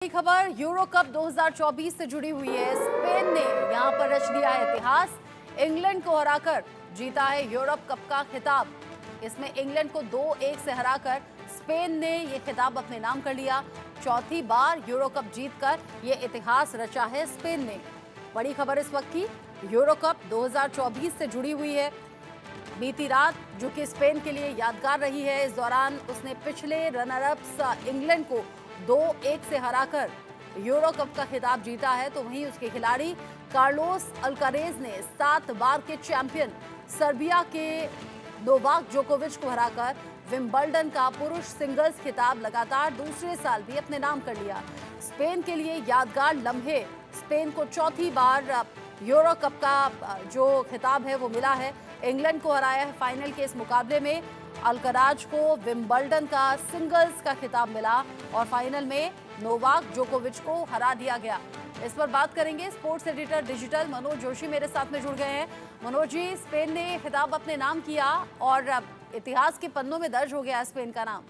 बड़ी खबर euro cup 2024 से जुड़ी हुई है। स्पेन ने यहां पर रच दिया है इतिहास। इंग्लैंड को हराकर जीता है यूरोप कप का खिताब। इसमें इंग्लैंड को 2-1 से हराकर स्पेन ने यह खिताब अपने नाम कर लिया। चौथी बार यूरो कप जीतकर यह इतिहास रचा है स्पेन ने। बड़ी खबर इस वक्त की यूरो कप 2024 से जुड़ी हुई है। बीती रात जो कि स्पेन के लिए यादगार रही है। इस दौरान उसने पिछले रनरअप्स इंग्लैंड को 2-1 से हराकर यूरो कप का खिताब जीता है। तो वहीं उसके खिलाड़ी कार्लोस अल्कारेज ने 7 बार के चैंपियन सर्बिया के नोवाक जोकोविच को हराकर विंबलडन का पुरुष सिंगल्स खिताब लगातार दूसरे साल भी अपने नाम कर लिया। स्पेन के लिए यादगार लम्हे। स्पेन को चौथी बार यूरो कप का जो खिताब है वो मिला है। इंग्लैंड को हराया है फाइनल के इस मुकाबले में। अल्कराज को विंबलडन का सिंगल्स का खिताब मिला और फाइनल में नोवाक जोकोविच को हरा दिया गया। इस पर बात करेंगे। Sports editor digital Manoj Joshi मेरे साथ में जुड़ गए हैं। मनोज जी, स्पेन ने खिताब अपने नाम किया और इतिहास के पन्नों में दर्ज हो गया स्पेन का नाम।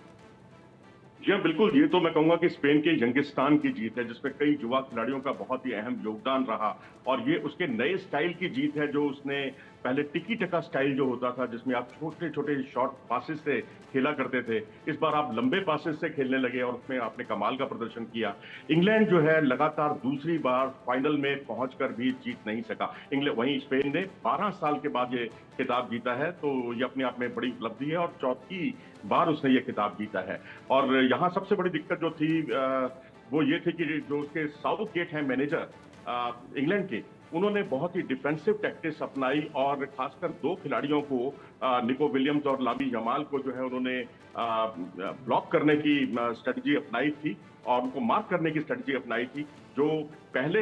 जी हाँ, बिल्कुल। ये तो मैं कहूंगा कि स्पेन के यंगिस्तान की जीत है, जिसमें कई युवा खिलाड़ियों का बहुत ही अहम योगदान रहा। और ये उसके नए स्टाइल की जीत है, जो उसने पहले टिकी टका स्टाइल जो होता था, जिसमें आप छोटे छोटे शॉर्ट पासेस से खेला करते थे, इस बार आप लंबे पासेस से खेलने लगे और उसमें आपने कमाल का प्रदर्शन किया। इंग्लैंड जो है लगातार दूसरी बार फाइनल में पहुंचकर भी जीत नहीं सका। इंग्लैंड वहीं स्पेन ने 12 साल के बाद ये खिताब जीता है, तो ये अपने आप में बड़ी उपलब्धि है और चौथी बार उसने ये खिताब जीता है। और यहाँ सबसे बड़ी दिक्कत जो थी वो ये थी कि जो उसके साउथ गेट हैं मैनेजर इंग्लैंड के, उन्होंने बहुत ही डिफेंसिव टैक्टिक्स अपनाई और खासकर 2 खिलाड़ियों को निको विलियम्स और लामी जमाल को जो है उन्होंने ब्लॉक करने की स्ट्रेटजी अपनाई थी और उनको मार्क करने की स्ट्रेटजी अपनाई थी, जो पहले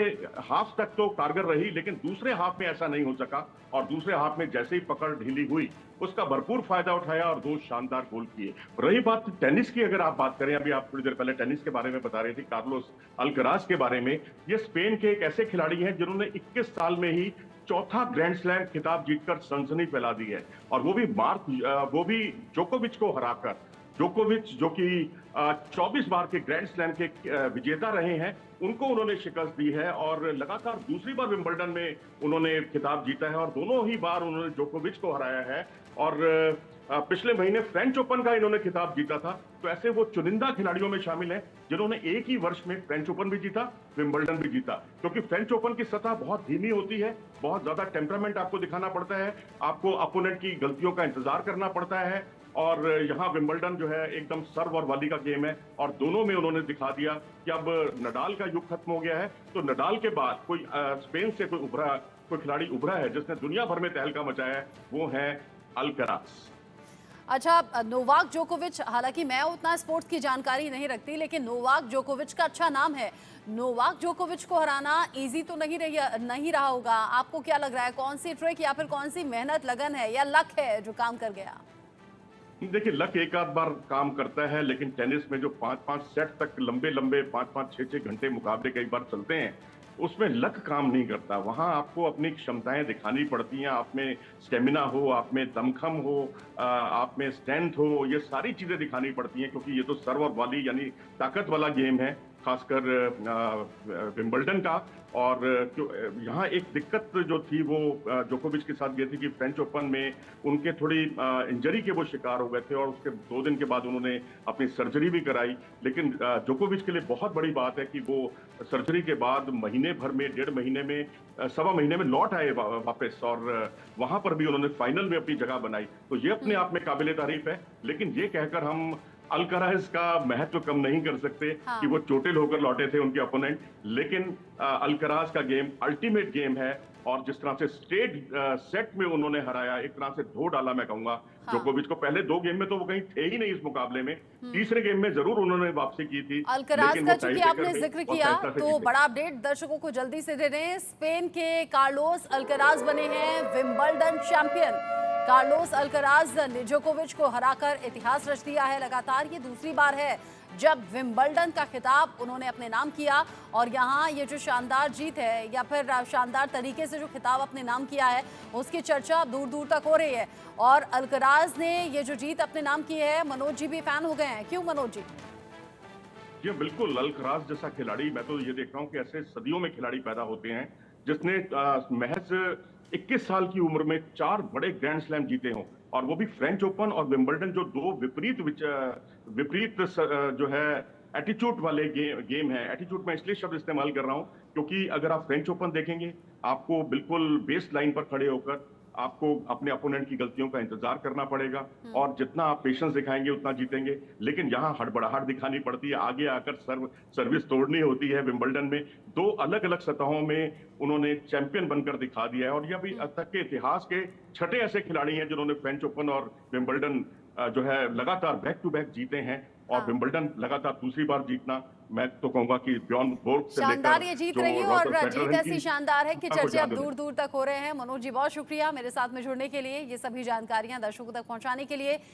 हाफ तक तो कारगर रही, लेकिन दूसरे हाफ में ऐसा नहीं हो सका। और दूसरे हाफ में जैसे ही पकड़ ढीली हुई, उसका भरपूर फायदा उठाया और 2 शानदार गोल किए। रही बात टेनिस की, अगर आप बात करें, अभी आप थोड़ी देर पहले टेनिस के बारे में बता रहे थे, कार्लोस अल्कराज के बारे में। ये स्पेन के एक ऐसे खिलाड़ी हैं जिन्होंने 21 साल में ही चौथा ग्रैंड स्लैम खिताब जीतकर सनसनी फैला दी है, और वो भी जोकोविच को हराकर। जोकोविच जो कि 24 बार के ग्रैंड स्लैम के विजेता रहे हैं, उनको उन्होंने शिकस्त दी है और लगातार दूसरी बार विंबलडन में उन्होंने खिताब जीता है और दोनों ही बार उन्होंने जोकोविच को हराया है। और पिछले महीने फ्रेंच ओपन का इन्होंने खिताब जीता था। तो ऐसे वो चुनिंदा खिलाड़ियों में शामिल हैं जिन्होंने एक ही वर्ष में फ्रेंच ओपन भी जीता, विंबलडन भी जीता। क्योंकि फ्रेंच ओपन की सतह बहुत धीमी होती है, बहुत ज्यादा टेम्परामेंट आपको दिखाना पड़ता है, आपको अपोनेंट की गलतियों का इंतजार करना पड़ता है। और यहाँ विंबलडन जो है एकदम सर्व और वाली का गेम है, और दोनों में उन्होंने दिखा दिया कि अब नडाल का युग खत्म हो गया है। तो नडाल के बाद कोई स्पेन से कोई खिलाड़ी उभरा है जिसने दुनिया भर में तहलका मचाया है, वो है अल्कराज। अच्छा, नोवाक जोकोविच, हालांकि मैं उतना स्पोर्ट्स की जानकारी नहीं रखती, लेकिन नोवाक जोकोविच का अच्छा नाम है। नोवाक जोकोविच को हराना इजी तो नहीं रहा होगा। आपको क्या लग रहा है, कौन सी ट्रिक या फिर कौन सी मेहनत, लगन है या लक है जो काम कर गया? देखिए, लक एक आध बार काम करता है, लेकिन टेनिस में जो 5-5 सेट तक लंबे 5-5, 6-6 घंटे मुकाबले कई बार चलते हैं, उसमें लक काम नहीं करता। वहां आपको अपनी क्षमताएं दिखानी पड़ती हैं, आप में स्टेमिना हो, आप में दमखम हो, आप में स्ट्रेंथ हो, ये सारी चीजें दिखानी पड़ती हैं, क्योंकि ये तो सर्व और वॉली यानी ताकत वाला गेम है, खासकर विंबलडन का। और यहाँ एक दिक्कत जो थी वो जोकोविच के साथ ये थी कि फ्रेंच ओपन में उनके थोड़ी इंजरी के वो शिकार हो गए थे और उसके 2 दिन के बाद उन्होंने अपनी सर्जरी भी कराई। लेकिन जोकोविच के लिए बहुत बड़ी बात है कि वो सर्जरी के बाद महीने भर में, 1.5 महीने में, 1.25 महीने में लौट आए वापस, और वहां पर भी उन्होंने फाइनल में अपनी जगह बनाई। तो ये अपने आप में काबिले तारीफ है। लेकिन ये कहकर हम अल्कराज का महत्व कम नहीं कर सकते कि वो चोटिल होकर लौटे थे उनके अपोनेंट। लेकिन अल्कराज का गेम अल्टीमेट गेम है, और जिस तरह से स्ट्रेट सेट में उन्होंने हराया, एक तरह से धो डाला मैं कहूंगा जोकोविच को। पहले 2 गेम में तो वो कहीं थे ही नहीं इस मुकाबले में, तीसरे गेम में जरूर उन्होंने वापसी की थी। अल्कराज का चूंकि आपने जिक्र किया, तो बड़ा अपडेट दर्शकों को जल्दी से दे रहे हैं। स्पेन के कार्लोस अल्कराज बने हैं विंबलडन चैंपियन। कार्लोस अल्कराज ने जोकोविच को हराकर इतिहास रच दिया है। लगातार ये दूसरी बार है जब विंबलडन का खिताब उन्होंने अपने नाम किया, और यहाँ ये जो शानदार जीत है या फिर शानदार तरीके से जो खिताब अपने नाम किया है, उसकी चर्चा दूर दूर तक हो रही है। और अल्कराज ने ये जो जीत अपने नाम की है, मनोज जी भी फैन हो गए हैं। क्यों मनोज जी? जी बिल्कुल, अल्कराज जैसा खिलाड़ी, मैं तो ये देखता हूँ कि ऐसे सदियों में खिलाड़ी पैदा होते हैं, जिसने महज़ 21 साल की उम्र में 4 बड़े ग्रैंड स्लैम जीते हों और वो भी फ्रेंच ओपन और विंबलडन, जो 2 विपरीत जो है एटीट्यूड वाले गेम है। एटीट्यूड मैं इसलिए शब्द इस्तेमाल कर रहा हूँ, क्योंकि अगर आप फ्रेंच ओपन देखेंगे, आपको बिल्कुल बेस लाइन पर खड़े होकर आपको अपने अपोनेंट की गलतियों का इंतजार करना पड़ेगा और जितना आप पेशेंस दिखाएंगे उतना जीतेंगे। लेकिन यहाँ हड़बड़ाहट दिखानी पड़ती है, आगे आकर सर्विस तोड़नी होती है। विंबलडन में 2 अलग-अलग सतहों में उन्होंने चैंपियन बनकर दिखा दिया है और यह भी अब तक के इतिहास के छठे ऐसे खिलाड़ी हैं जिन्होंने फ्रेंच ओपन और विंबलडन जो है लगातार बैक टू बैक जीते हैं और हाँ। विंबलडन लगातार दूसरी बार जीतना, मैं तो कहूंगा कि बियॉन्ड बोर्ड से शानदार लेकर ये जीत जो रही है रॉजर और फेडरर जीत हैं ऐसी की शानदार है कि आपको चर्चे ध्यान अब देने। दूर दूर तक हो रहे हैं। मनोज जी बहुत शुक्रिया मेरे साथ में जुड़ने के लिए, ये सभी जानकारियां दर्शकों तक पहुंचाने के लिए।